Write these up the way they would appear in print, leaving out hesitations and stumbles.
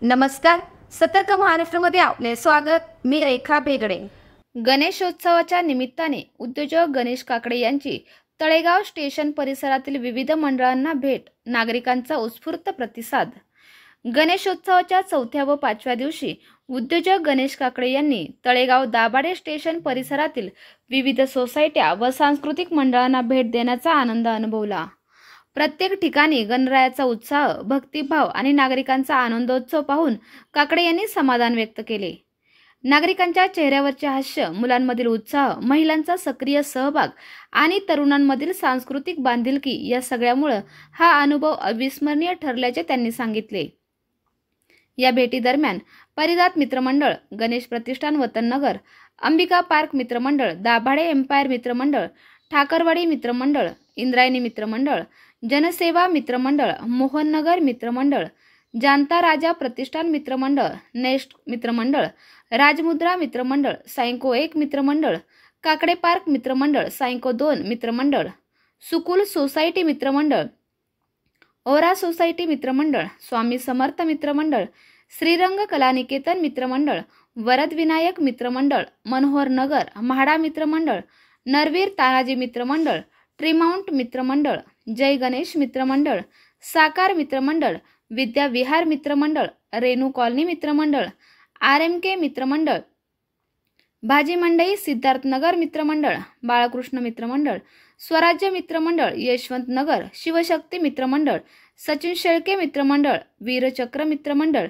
नमस्कार. सतर्क महाराष्ट्रामध्ये आपले स्वागत. मी रेखा भेगडे. गणेशोत्सवाच्या निमित्ताने उद्योजक गणेश काकडे यांची तळेगाव स्टेशन परिसरातील विविध मंडळांना भेट, नागरिकांचा उत्स्फूर्त प्रतिसाद. गणेशोत्सवाच्या 4थ्या व 5व्या दिवशी उद्योजक गणेश काकडे यांनी तळेगाव दाभाडे स्टेशन परिसरातील विविध सोसायट्या व सांस्कृतिक मंडळांना भेट देण्याचा आनंद अनुभवला. प्रत्येक ठिकाणी गणरायाचा उत्साह, भक्तिभाव आणि नागरिकांचा आनंदोत्सव पाहून काकडे यांनी समाधान व्यक्त केले. नागरिकांच्या चेहऱ्यावरचे हास्य, मुलांमधील उत्साह, महिलांचा सक्रिय सहभाग आणि तरुणांमधील सांस्कृतिक बांधिलकी या सगळ्यामुळे हा अनुभव अविस्मरणीय ठरल्याचे त्यांनी सांगितले. या भेटीदरम्यान परिदात मित्रमंडळ, गणेश प्रतिष्ठान वतननगर, अंबिका पार्क मित्रमंडळ, दाभाडे एम्पायर मित्रमंडळ, ठाकरवाडी मित्रमंडळ, इंद्रायणी मित्रमंडळ, जनसेवा मित्रमंडळ, मोहननगर मित्रमंडळ, जानता राजा प्रतिष्ठान मित्रमंडळ, नेस्ट मित्रमंडळ, राजमुद्रा मित्रमंडळ, सायंको 1 मित्रमंडळ, काकडे पार्क मित्रमंडळ, सायंको 2 मित्रमंडळ, सुकुल सोसायटी मित्रमंडळ, ओरा सोसायटी मित्रमंडळ, स्वामी समर्थ मित्रमंडळ, श्रीरंग कलानिकेतन मित्रमंडळ, वरद विनायक मित्रमंडळ, मनोहर नगर, म्हाडा मित्रमंडळ, नरवीर तानाजी मित्रमंडळ, ट्रीमाउंट मित्रमंडळ, जय गणेश मित्रमंडळ, साकार मित्रमंडळ, विद्या विहार मित्रमंडळ, रेणू कॉलनी मित्रमंडळ, RMK मित्रमंडळ, भाजी मंडई सिद्धार्थनगर मित्रमंडळ, बाळकृष्ण मित्रमंडळ, स्वराज्य मित्रमंडळ, यशवंत नगर, शिवशक्ती मित्रमंडळ, सचिन शेळके मित्रमंडळ, वीरचक्र मित्रमंडळ,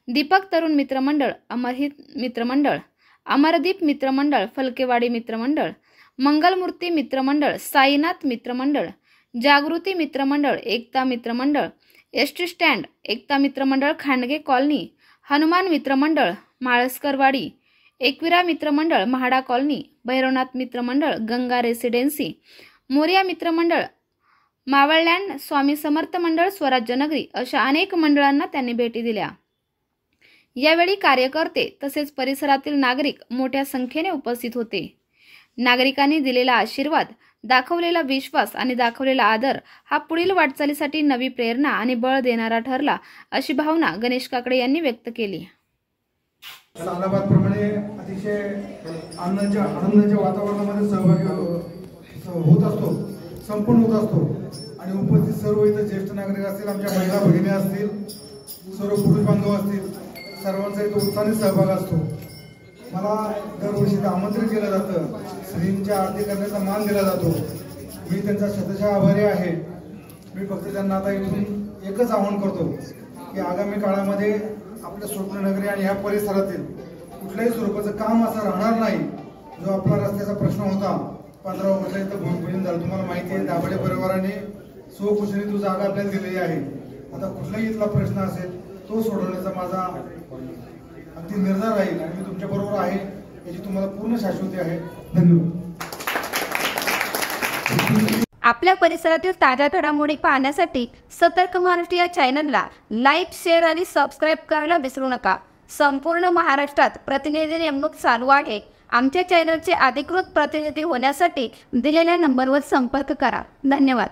दीपक तरुण मित्रमंडळ, अमरहित मित्रमंडळ, अमरदीप मित्रमंडळ, फलकेवाडी मित्रमंडळ, मंगलमूर्ती मित्रमंडळ, साईनाथ मित्रमंडळ, जागृती मित्रमंडळ, एकता मित्रमंडळ, ST स्टँड, एकता मित्रमंडळ, खांडगे कॉलनी, हनुमान मित्रमंडळ, माळसकरवाडी, एकविरा मित्रमंडळ, म्हाडा कॉलनी, भैरवनाथ मित्रमंडळ, गंगा रेसिडेन्सी, मोरिया मित्रमंडळ, मावळलँड, स्वामी समर्थ मंडळ, स्वराज्य नगरी अशा अनेक मंडळांना त्यांनी भेटी दिल्या. यावेळी कार्यकर्ते तसेच परिसरातील नागरिक मोठ्या संख्येने उपस्थित होते. नागरिकांनी दिलेला आशीर्वाद, दाखवलेला विश्वास आणि दाखवलेला आदर हा पुढील वाटचालीसाठी नवी प्रेरणा आणि बळ देणारा ठरला, अशी भावना गणेश काकडे यांनी व्यक्त केली. सालाबादप्रमाणे अतिशय आनंदाच्या वातावरणामध्ये सहभागी होत असतो, संपूर्ण होत असतो आणि उपस्थित सर्व इथं ज्येष्ठ नागरिक असतील, आमच्या महिला भगिनी असतील, सर्व पुरुष बांधव असतील, सर्वांचा इथं उत्साहाने सहभाग असतो. मला दरवर्षी आमंत्रित केलं जातं, श्रींच्या आरती करण्याचा मान दिला जातो. मी त्यांचा शतशः आभारी आहे. मी फक्त त्यांना आता इथून एकच आवाहन करतो की आगामी काळामध्ये आपल्या स्वप्ननगरी आणि ह्या परिसरातील कुठल्याही स्वरूपाचं काम असं राहणार नाही. जो आपला रस्त्याचा प्रश्न होता 15 ऑगस्टला इथं भूमिपूजन झालं, तुम्हाला माहिती आहे. दाभाडे परिवाराने स्वखुशीने तो जागा आपल्याला दिलेली आहे. आता कुठलाही इथला प्रश्न असेल तो सोडवण्याचा माझा अगदी निर्धार राहील आणि मी तुमच्या बरोबर आहे याची तुम्हाला पूर्ण शाश्वती आहे. धन्यवाद. आपल्या परिसरातील ताज्या घडामोडी पाहण्यासाठी सतर्क महाराष्ट्र या चॅनलला लाईक, शेअर आणि सबस्क्राईब करायला विसरू नका. संपूर्ण महाराष्ट्रात प्रतिनिधी नेमणूक चालू आहे. आमच्या चॅनलचे अधिकृत प्रतिनिधी होण्यासाठी दिलेल्या नंबरवर संपर्क करा. धन्यवाद.